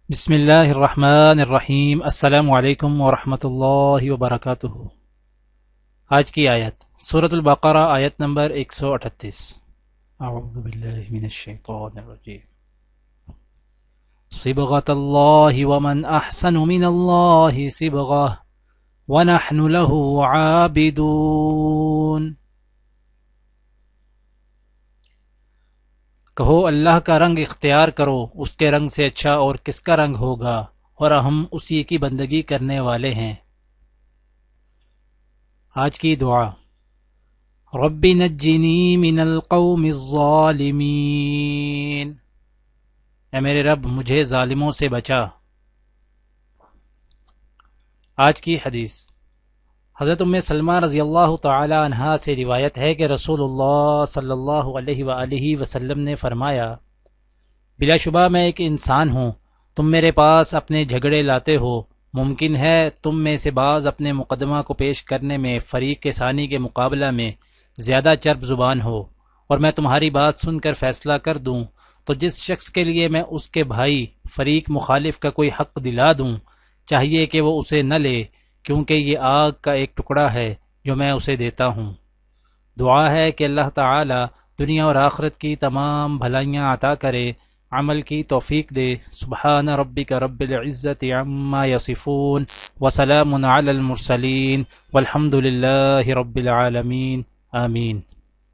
بسم اللہ الرحمن الرحیم۔ السلام علیکم ورحمۃ اللہ وبرکاتہ۔ آج کی آیت سورۃ البقرہ، آیت نمبر 138۔ اعوذ باللہ من الشیطان الرجیم۔ صبغۃ اللہ ومن احسن من اللہ صبغہ ونحن له عابدون۔ کہو اللہ کا رنگ اختیار کرو، اس کے رنگ سے اچھا اور کس کا رنگ ہوگا، اور ہم اسی کی بندگی کرنے والے ہیں۔ آج کی دعا: رب نجنی من القوم الظالمین۔ اے میرے رب، مجھے ظالموں سے بچا۔ آج کی حدیث: حضرت ام سلمہ رضی اللہ تعالی عنہا سے روایت ہے کہ رسول اللہ صلی اللہ علیہ وآلہ وسلم نے فرمایا: بلا شبہ میں ایک انسان ہوں، تم میرے پاس اپنے جھگڑے لاتے ہو، ممکن ہے تم میں سے بعض اپنے مقدمہ کو پیش کرنے میں فریق ثانی کے مقابلہ میں زیادہ چرب زبان ہو، اور میں تمہاری بات سن کر فیصلہ کر دوں تو جس شخص کے لیے میں اس کے بھائی فریق مخالف کا کوئی حق دلا دوں، چاہیے کہ وہ اسے نہ لے، کیونکہ یہ آگ کا ایک ٹکڑا ہے جو میں اسے دیتا ہوں۔ دعا ہے کہ اللہ تعالی دنیا اور آخرت کی تمام بھلائیاں عطا کرے، عمل کی توفیق دے۔ سبحان ربک رب العزت عما یصفون وسلام علی المرسلین والحمد للہ رب العالمین، آمین۔